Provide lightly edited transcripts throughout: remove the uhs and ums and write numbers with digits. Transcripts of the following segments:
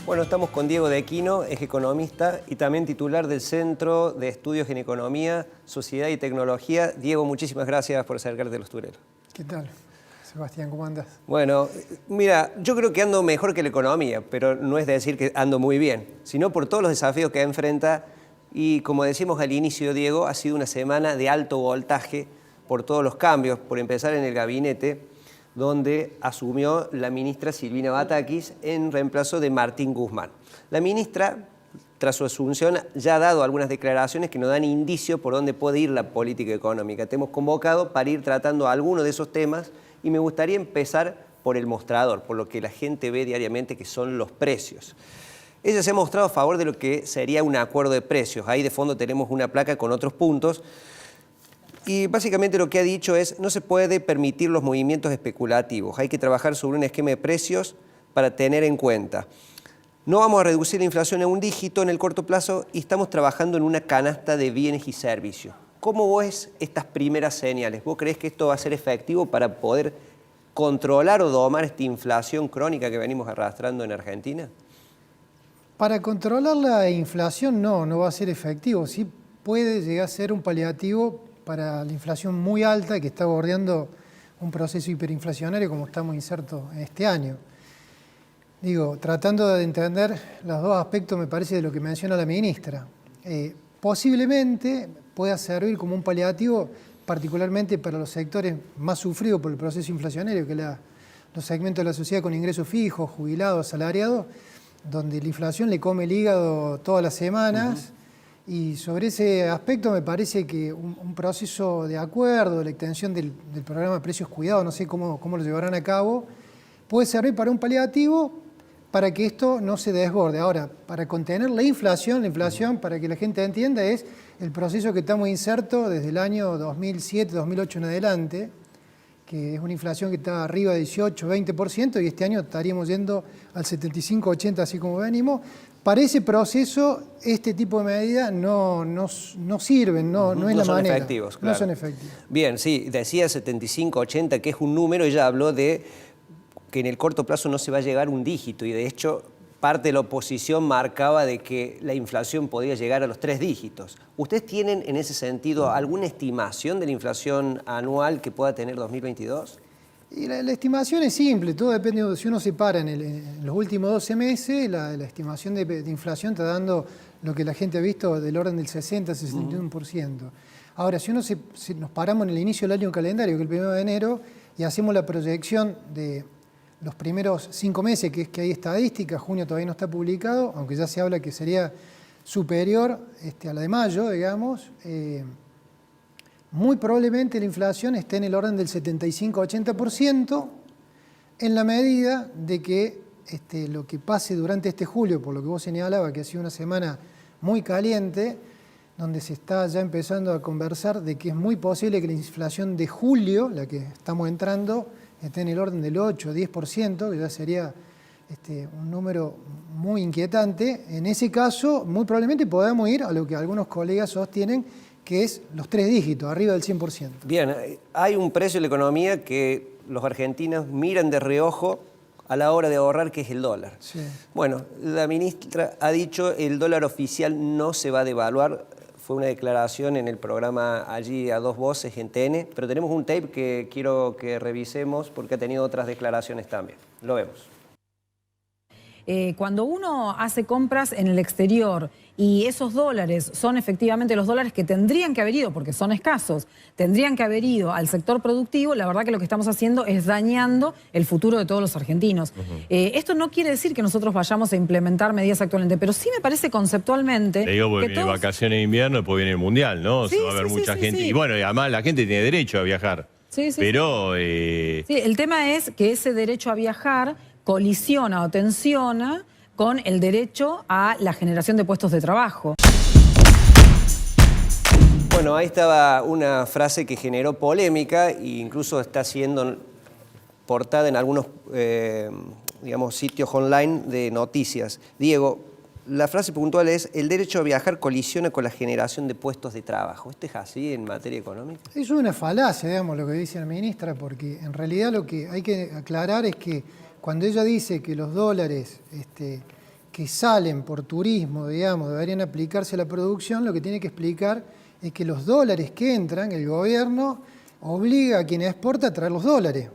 Bueno, estamos con Diego de Aquino, es economista y también titular del Centro de Estudios en Economía, Sociedad y Tecnología. Diego, muchísimas gracias por acercarte a los tureros. ¿Qué tal, Sebastián? ¿Cómo andas? Bueno, mira, yo creo que ando mejor que la economía, pero no es decir que ando muy bien, sino por todos los desafíos que enfrenta y, como decimos al inicio, Diego, ha sido una semana de alto voltaje por todos los cambios, por empezar en el gabinete, donde asumió la ministra Silvina Batakis en reemplazo de Martín Guzmán. La ministra, tras su asunción, ya ha dado algunas declaraciones que nos dan indicio por dónde puede ir la política económica. Te hemos convocado para ir tratando algunos de esos temas y me gustaría empezar por el mostrador, por lo que la gente ve diariamente, que son los precios. Ella se ha mostrado a favor de lo que sería un acuerdo de precios. Ahí de fondo tenemos una placa con otros puntos. Y básicamente lo que ha dicho es, no se puede permitir los movimientos especulativos, hay que trabajar sobre un esquema de precios para tener en cuenta. No vamos a reducir la inflación a un dígito en el corto plazo y estamos trabajando en una canasta de bienes y servicios. ¿Cómo ves estas primeras señales? ¿Vos creés que esto va a ser efectivo para poder controlar o domar esta inflación crónica que venimos arrastrando en Argentina? Para controlar la inflación no va a ser efectivo. Sí puede llegar a ser un paliativo para la inflación muy alta que está bordeando un proceso hiperinflacionario como estamos insertos en este año. Digo, tratando de entender los dos aspectos, me parece, de lo que menciona la ministra. Posiblemente pueda servir como un paliativo, particularmente para los sectores más sufridos por el proceso inflacionario, que los segmentos de la sociedad con ingresos fijos, jubilados, asalariados, donde la inflación le come el hígado todas las semanas. Y sobre ese aspecto me parece que un proceso de acuerdo, la extensión del programa de precios cuidados, no sé cómo lo llevarán a cabo, puede servir para un paliativo para que esto no se desborde. Ahora, para contener la inflación, para que la gente entienda, es el proceso que estamos insertos desde el año 2007, 2008 en adelante, que es una inflación que está arriba de 18, 20%, y este año estaríamos yendo al 75, 80, así como venimos. Para ese proceso, este tipo de medidas no sirven, no es la manera. No son efectivos, claro. No son efectivos. Bien, sí, decía 75, 80, que es un número, ella habló de que en el corto plazo no se va a llegar a un dígito, y de hecho parte de la oposición marcaba de que la inflación podía llegar a los 3 dígitos. ¿Ustedes tienen en ese sentido alguna estimación de la inflación anual que pueda tener 2022? Y la estimación es simple, todo depende de si uno se para en los últimos 12 meses, la estimación de inflación está dando lo que la gente ha visto del orden del 60-61%. Ahora, si nos paramos en el inicio del año calendario, que es el 1 de enero, y hacemos la proyección de los primeros 5 meses, que es que hay estadística, junio todavía no está publicado, aunque ya se habla que sería superior a la de mayo, digamos, muy probablemente la inflación esté en el orden del 75-80%, en la medida de que lo que pase durante este julio, por lo que vos señalabas, que ha sido una semana muy caliente, donde se está ya empezando a conversar de que es muy posible que la inflación de julio, la que estamos entrando, esté en el orden del 8-10%, que ya sería un número muy inquietante. En ese caso, muy probablemente podamos ir a lo que algunos colegas sostienen, que es los 3 dígitos, arriba del 100%. Bien, hay un precio en la economía que los argentinos miran de reojo a la hora de ahorrar, que es el dólar. Sí. Bueno, la ministra ha dicho que el dólar oficial no se va a devaluar. Fue una declaración en el programa allí a 2 voces en TN, pero tenemos un tape que quiero que revisemos porque ha tenido otras declaraciones también. Lo vemos. Cuando uno hace compras en el exterior y esos dólares son efectivamente los dólares que tendrían que haber ido, porque son escasos, tendrían que haber ido al sector productivo, la verdad que lo que estamos haciendo es dañando el futuro de todos los argentinos. Esto no quiere decir que nosotros vayamos a implementar medidas actualmente, pero sí me parece conceptualmente... Te digo, porque viene vacaciones de invierno, después viene el Mundial, ¿no? Sí, se va a ver mucha gente. Sí. Y bueno, y además la gente tiene derecho a viajar. Pero... Sí, el tema es que ese derecho a viajar colisiona o tensiona con el derecho a la generación de puestos de trabajo. Bueno, ahí estaba una frase que generó polémica e incluso está siendo portada en algunos sitios online de noticias. Diego, la frase puntual es: el derecho a viajar colisiona con la generación de puestos de trabajo. ¿Esto es así en materia económica? Es una falacia, digamos, lo que dice la ministra, porque en realidad lo que hay que aclarar es que cuando ella dice que los dólares que salen por turismo, digamos, deberían aplicarse a la producción, lo que tiene que explicar es que los dólares que entran, el gobierno obliga a quien exporta a traer los dólares.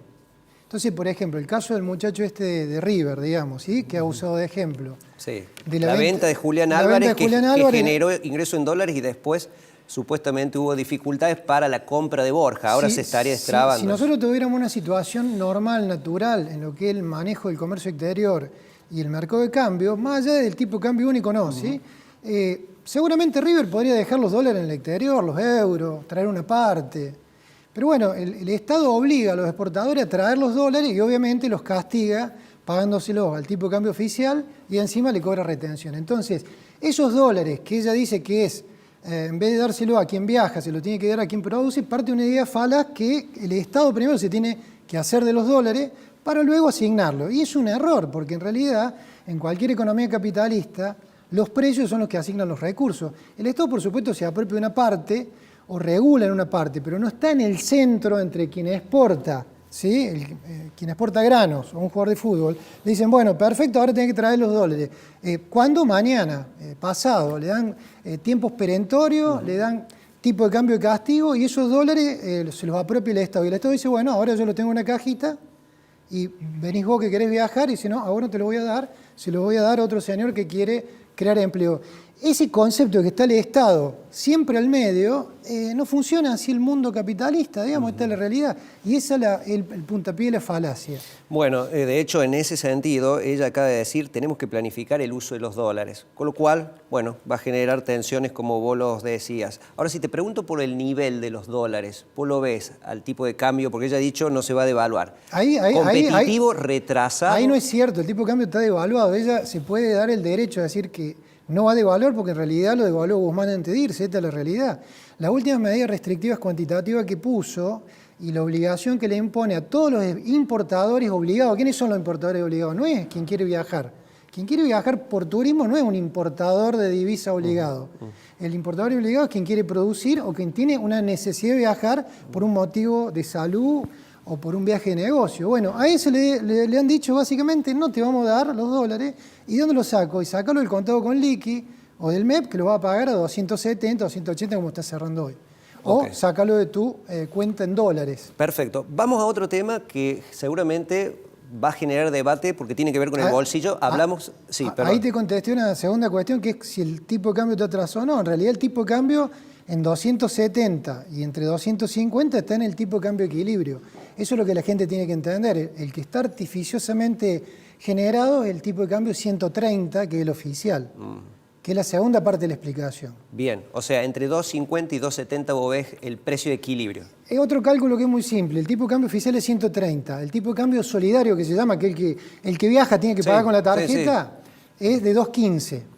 Entonces, por ejemplo, el caso del muchacho este de River, digamos, ¿sí? Que ha usado de ejemplo. Sí, De la venta de Julián Álvarez, que generó ingreso en dólares y después supuestamente hubo dificultades para la compra de Borja. Ahora se estaría destrabando. Si nosotros tuviéramos una situación normal, natural, en lo que es el manejo del comercio exterior y el mercado de cambio, más allá del tipo de cambio único, no, ¿sí? Seguramente River podría dejar los dólares en el exterior, los euros, traer una parte. Pero bueno, el Estado obliga a los exportadores a traer los dólares y obviamente los castiga pagándoselos al tipo de cambio oficial y encima le cobra retención. Entonces, esos dólares que ella dice que es, en vez de dárselo a quien viaja, se lo tiene que dar a quien produce, parte de una idea falaz que el Estado primero se tiene que hacer de los dólares para luego asignarlo. Y es un error, porque en realidad, en cualquier economía capitalista, los precios son los que asignan los recursos. El Estado, por supuesto, se apropia de una parte o regula en una parte, pero no está en el centro entre quien exporta, ¿sí? Quien exporta granos o un jugador de fútbol. Le dicen, bueno, perfecto, ahora tiene que traer los dólares. ¿Cuándo? Mañana, pasado. Le dan tiempos perentorios, le dan tipo de cambio de castigo y esos dólares se los apropia el Estado. Y el Estado dice, bueno, ahora yo lo tengo en una cajita y venís vos que querés viajar y dice, no, ahora no te lo voy a dar, se lo voy a dar a otro señor que quiere crear empleo. Ese concepto de que está el Estado siempre al medio, no funciona así el mundo capitalista, digamos, esta es la realidad. Y esa es el puntapié de la falacia. Bueno, de hecho, en ese sentido, ella acaba de decir, tenemos que planificar el uso de los dólares, con lo cual, bueno, va a generar tensiones como vos los decías. Ahora, si te pregunto por el nivel de los dólares, ¿vos lo ves al tipo de cambio? Porque ella ha dicho no se va a devaluar. Competitivo, retrasado. Ahí no es cierto, el tipo de cambio está devaluado. Ella se puede dar el derecho a decir que no va a devaluar porque en realidad lo devaluó Guzmán antes de irse, esta es la realidad. Las últimas medidas restrictivas cuantitativas que puso y la obligación que le impone a todos los importadores obligados. ¿Quiénes son los importadores obligados? No es quien quiere viajar. Quien quiere viajar por turismo no es un importador de divisa obligado. El importador obligado es quien quiere producir o quien tiene una necesidad de viajar por un motivo de salud o por un viaje de negocio. Bueno, a ese le han dicho básicamente, no te vamos a dar los dólares. ¿Y dónde lo saco? Y sácalo del contado con liqui o del MEP, que lo va a pagar a 270, 280 como está cerrando hoy. O sácalo de tu cuenta en dólares. Perfecto. Vamos a otro tema que seguramente va a generar debate porque tiene que ver con el bolsillo. Hablamos... Sí, perdón. Ahí te contesté una segunda cuestión, que es si el tipo de cambio está atrasado o no. En realidad el tipo de cambio en 270 y entre 250 está en el tipo de cambio de equilibrio. Eso es lo que la gente tiene que entender. El que está artificiosamente generado es el tipo de cambio 130, que es el oficial, que es la segunda parte de la explicación. Bien, o sea, entre 250 y 270 vos ves el precio de equilibrio. Es otro cálculo que es muy simple. El tipo de cambio oficial es 130. El tipo de cambio solidario, que se llama, que el que viaja tiene que pagar con la tarjeta, es de 215.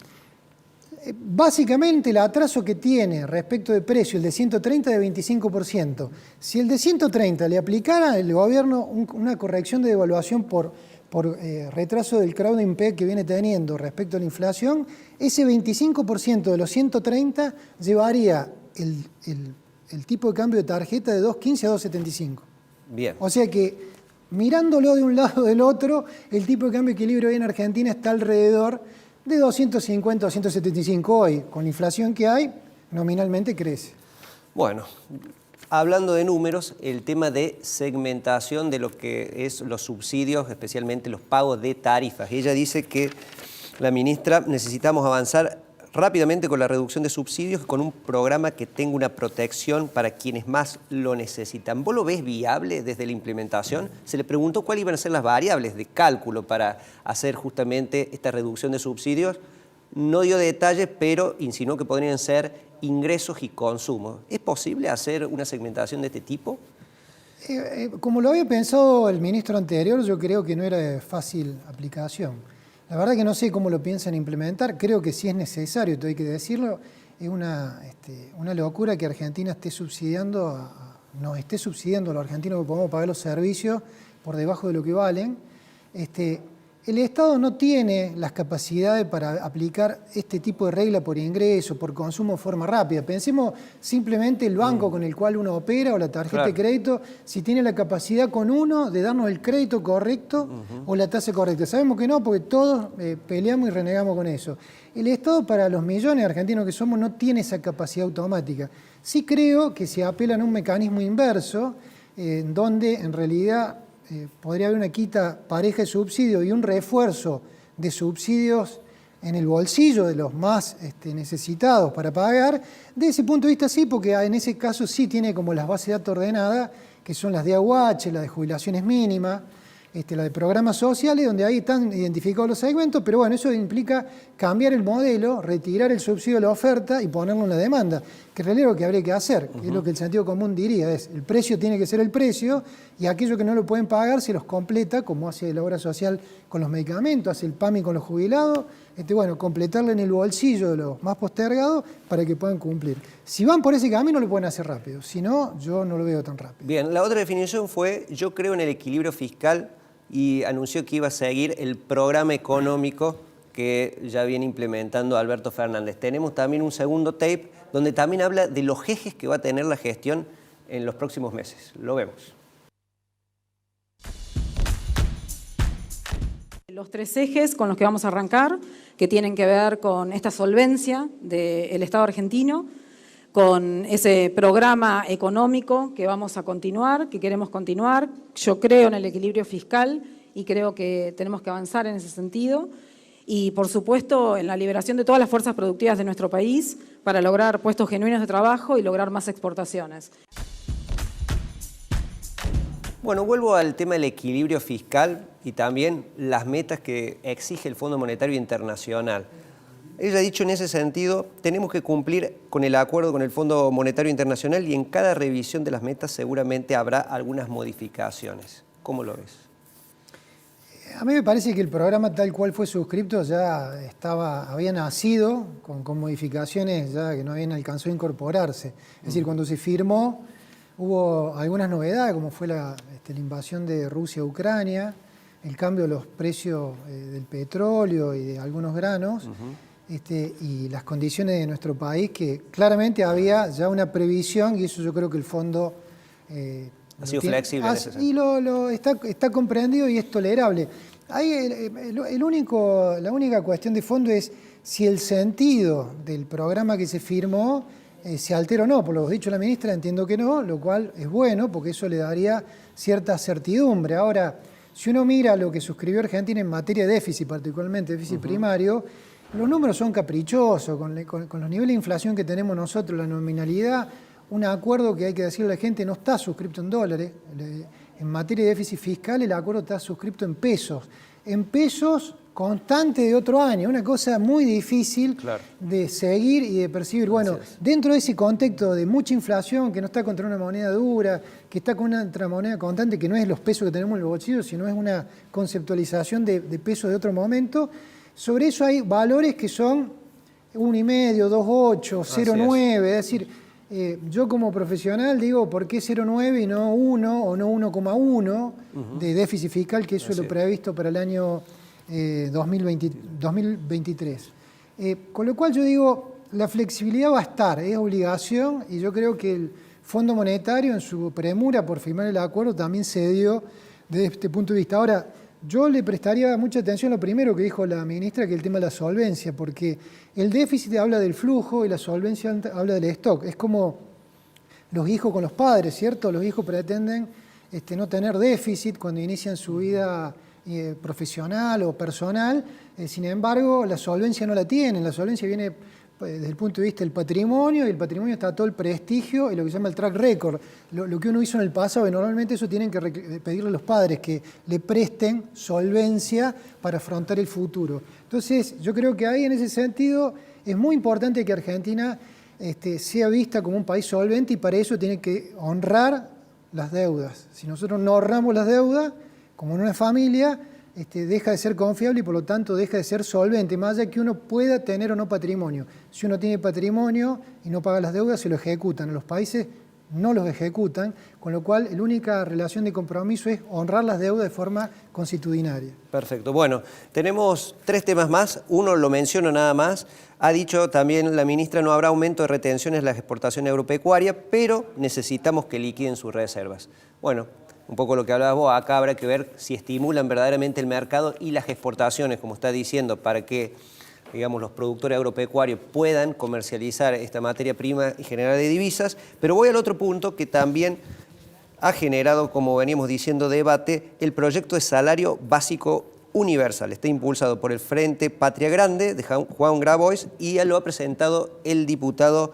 Básicamente el atraso que tiene respecto de precio, el de 130 es de 25%. Si el de 130 le aplicara el gobierno una corrección de devaluación por retraso del crowding peg que viene teniendo respecto a la inflación, ese 25% de los 130 llevaría el tipo de cambio de tarjeta de 2.15 a 2.75. Bien. O sea que, mirándolo de un lado o del otro, el tipo de cambio de equilibrio hoy en Argentina está alrededor de 250 a 275 hoy. Con la inflación que hay, nominalmente crece. Bueno, hablando de números, el tema de segmentación de lo que es los subsidios, especialmente los pagos de tarifas. Ella dice que la ministra necesitamos avanzar rápidamente con la reducción de subsidios, con un programa que tenga una protección para quienes más lo necesitan. ¿Vos lo ves viable desde la implementación? Se le preguntó cuáles iban a ser las variables de cálculo para hacer justamente esta reducción de subsidios. No dio detalles, pero insinuó que podrían ser ingresos y consumo. ¿Es posible hacer una segmentación de este tipo? Como lo había pensado el ministro anterior, yo creo que no era de fácil aplicación. La verdad que no sé cómo lo piensan implementar, creo que sí es necesario, hay que decirlo. Es una locura que Argentina esté subsidiando, nos esté subsidiando a los argentinos que podemos pagar los servicios por debajo de lo que valen. El Estado no tiene las capacidades para aplicar este tipo de regla por ingreso, por consumo de forma rápida. Pensemos simplemente el banco con el cual uno opera o la tarjeta de crédito, si tiene la capacidad con uno de darnos el crédito correcto o la tasa correcta. Sabemos que no, porque todos peleamos y renegamos con eso. El Estado, para los millones de argentinos que somos, no tiene esa capacidad automática. Sí creo que se apelan a un mecanismo inverso, donde en realidad podría haber una quita pareja de subsidios y un refuerzo de subsidios en el bolsillo de los más necesitados para pagar. De ese punto de vista sí, porque en ese caso sí tiene como las bases de datos ordenadas, que son las de AUH, la de jubilaciones mínimas, la de programas sociales, donde ahí están identificados los segmentos, pero bueno, eso implica cambiar el modelo, retirar el subsidio de la oferta y ponerlo en la demanda, que en realidad es lo que habría que hacer, que es lo que el sentido común diría, es el precio tiene que ser el precio y aquellos que no lo pueden pagar se los completa, como hace la obra social con los medicamentos, hace el PAMI con los jubilados, bueno, completarle en el bolsillo de los más postergados para que puedan cumplir. Si van por ese camino lo pueden hacer rápido, si no, yo no lo veo tan rápido. Bien, la otra definición fue, yo creo en el equilibrio fiscal, y anunció que iba a seguir el programa económico que ya viene implementando Alberto Fernández. Tenemos también un segundo tape donde también habla de los ejes que va a tener la gestión en los próximos meses. Lo vemos. Los 3 ejes con los que vamos a arrancar, que tienen que ver con esta solvencia del Estado argentino, con ese programa económico que vamos a continuar, que queremos continuar. Yo creo en el equilibrio fiscal y creo que tenemos que avanzar en ese sentido. Y, por supuesto, en la liberación de todas las fuerzas productivas de nuestro país para lograr puestos genuinos de trabajo y lograr más exportaciones. Bueno, vuelvo al tema del equilibrio fiscal y también las metas que exige el Fondo Monetario Internacional. Ella ha dicho en ese sentido, tenemos que cumplir con el acuerdo con el Fondo Monetario Internacional y en cada revisión de las metas seguramente habrá algunas modificaciones. ¿Cómo lo ves? A mí me parece que el programa tal cual fue suscripto ya había nacido con modificaciones ya que no habían alcanzado a incorporarse. Es decir, cuando se firmó hubo algunas novedades, como fue la invasión de Rusia a Ucrania, el cambio de los precios del petróleo y de algunos granos, y las condiciones de nuestro país, que claramente había ya una previsión, y eso yo creo que el fondo ha sido flexible en ese sentido. Y está comprendido y es tolerable. Ahí la única cuestión de fondo es si el sentido del programa que se firmó se altera o no. Por lo dicho la ministra, entiendo que no, lo cual es bueno, porque eso le daría cierta certidumbre. Ahora, si uno mira lo que suscribió Argentina en materia de déficit, particularmente déficit primario, los números son caprichosos, con los niveles de inflación que tenemos nosotros, la nominalidad, un acuerdo que hay que decirle a la gente no está suscripto en dólares. En materia de déficit fiscal el acuerdo está suscripto en pesos constantes de otro año, una cosa muy difícil de seguir y de percibir. Bueno, dentro de ese contexto de mucha inflación, que no está contra una moneda dura, que está con otra moneda constante, que no es los pesos que tenemos en el bolsillo, sino es una conceptualización de pesos de otro momento, sobre eso hay valores que son 1,5, 2,8, 0,9, es decir, yo como profesional digo, ¿por qué 0,9 y no 1 o no 1,1 de déficit fiscal, que eso es lo previsto para el año 2023? Con lo cual yo digo, la flexibilidad va a estar, es obligación, y yo creo que el Fondo Monetario en su premura por firmar el acuerdo también cedió desde este punto de vista. Ahora, yo le prestaría mucha atención a lo primero que dijo la ministra, que es el tema de la solvencia, porque el déficit habla del flujo y la solvencia habla del stock. Es como los hijos con los padres, ¿cierto? Los hijos pretenden no tener déficit cuando inician su vida profesional o personal, sin embargo, la solvencia no la tienen. La solvencia viene desde el punto de vista del patrimonio, y el patrimonio está todo el prestigio y lo que se llama el track record, lo que uno hizo en el pasado, y normalmente eso tienen que pedirle a los padres que le presten solvencia para afrontar el futuro. Entonces, yo creo que ahí en ese sentido es muy importante que Argentina sea vista como un país solvente, y para eso tiene que honrar las deudas. Si nosotros no honramos las deudas, como en una familia, deja de ser confiable y por lo tanto deja de ser solvente, más allá que uno pueda tener o no patrimonio. Si uno tiene patrimonio y no paga las deudas, se lo ejecutan. En los países no los ejecutan, con lo cual la única relación de compromiso es honrar las deudas de forma constitucionaria. Perfecto. Bueno, tenemos 3 temas más. Uno lo menciono nada más. Ha dicho también la ministra, no habrá aumento de retenciones en las exportaciones agropecuarias, pero necesitamos que liquiden sus reservas. Bueno, un poco lo que hablabas vos, acá habrá que ver si estimulan verdaderamente el mercado y las exportaciones, como está diciendo, para que, digamos, los productores agropecuarios puedan comercializar esta materia prima y generar de divisas. Pero voy al otro punto que también ha generado, como veníamos diciendo, debate, el proyecto de salario básico universal. Está impulsado por el Frente Patria Grande de Juan Grabois y ya lo ha presentado el diputado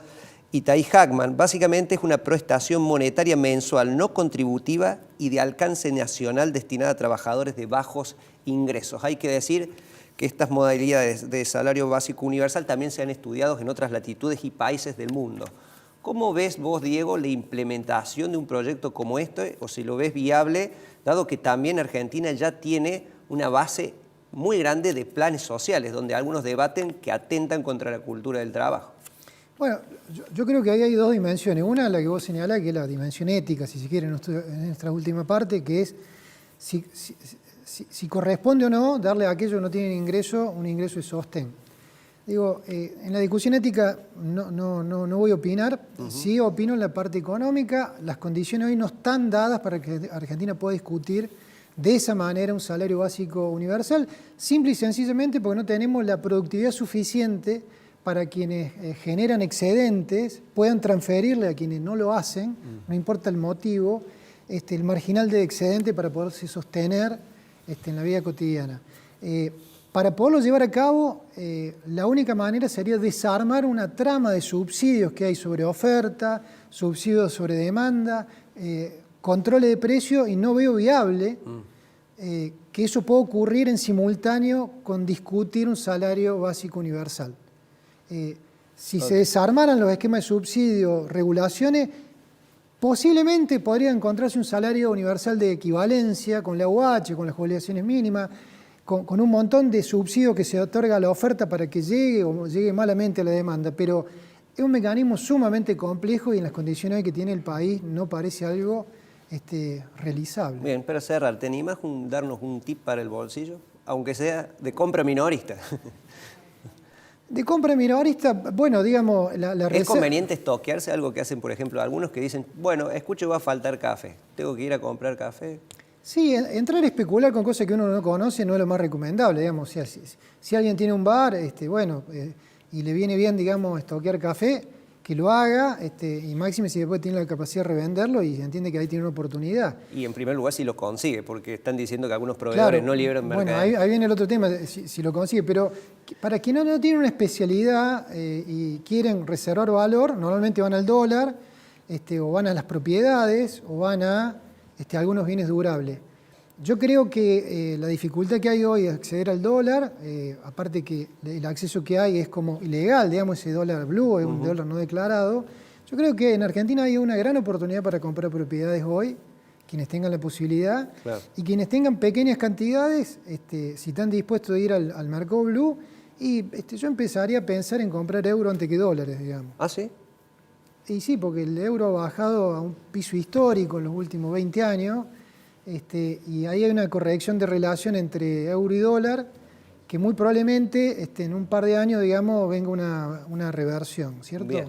Itay Hackman. Básicamente es una prestación monetaria mensual no contributiva y de alcance nacional destinada a trabajadores de bajos ingresos. Hay que decir que estas modalidades de salario básico universal también se han estudiado en otras latitudes y países del mundo. ¿Cómo ves vos, Diego, la implementación de un proyecto como este, o si lo ves viable, dado que también Argentina ya tiene una base muy grande de planes sociales, donde algunos debaten que atentan contra la cultura del trabajo? Bueno, yo creo que ahí hay 2 dimensiones. Una, la que vos señalás, que es la dimensión ética, si se quiere, en nuestra última parte, que es si corresponde o no darle a aquellos que no tienen ingreso un ingreso de sostén. Digo, en la discusión ética no voy a opinar, sí opino en la parte económica. Las condiciones hoy no están dadas para que Argentina pueda discutir de esa manera un salario básico universal, simple y sencillamente porque no tenemos la productividad suficiente para quienes generan excedentes puedan transferirle a quienes no lo hacen, no importa el motivo, el marginal de excedente para poderse sostener en la vida cotidiana. Para poderlo llevar a cabo, la única manera sería desarmar una trama de subsidios que hay sobre oferta, subsidios sobre demanda, controles de precio, y no veo viable que eso pueda ocurrir en simultáneo con discutir un salario básico universal. Si se desarmaran los esquemas de subsidio, regulaciones, posiblemente podría encontrarse un salario universal de equivalencia con la UH, con las jubilaciones mínimas, con un montón de subsidios que se otorga a la oferta para que llegue o llegue malamente a la demanda, pero es un mecanismo sumamente complejo y en las condiciones que tiene el país no parece algo realizable. Bien, para cerrar, ¿te animas a darnos un tip para el bolsillo? Aunque sea de compra minorista. De compra minorista, bueno, digamos... ¿Es conveniente estoquearse? Algo que hacen, por ejemplo, algunos que dicen, bueno, escucho, va a faltar café, ¿tengo que ir a comprar café? Sí, entrar a especular con cosas que uno no conoce no es lo más recomendable, digamos. O sea, si alguien tiene un bar, y le viene bien, digamos, estoquear café, que lo haga, y máxime si después tiene la capacidad de revenderlo y entiende que ahí tiene una oportunidad. Y en primer lugar si lo consigue, porque están diciendo que algunos proveedores no liberan mercado. Bueno, ahí viene el otro tema, si lo consigue, pero para quienes no tienen una especialidad y quieren reservar valor, normalmente van al dólar, o van a las propiedades, o van a algunos bienes durables. Yo creo que la dificultad que hay hoy de acceder al dólar, aparte que el acceso que hay es como ilegal, digamos, ese dólar blue, es un dólar no declarado. Yo creo que en Argentina hay una gran oportunidad para comprar propiedades hoy, quienes tengan la posibilidad, claro. Y quienes tengan pequeñas cantidades, si están dispuestos a ir al mercado blue, y yo empezaría a pensar en comprar euro antes que dólares, digamos. ¿Ah, sí? Y sí, porque el euro ha bajado a un piso histórico en los últimos 20 años, y ahí hay una corrección de relación entre euro y dólar que muy probablemente en un par de años, digamos, venga una reversión, ¿cierto? Bien.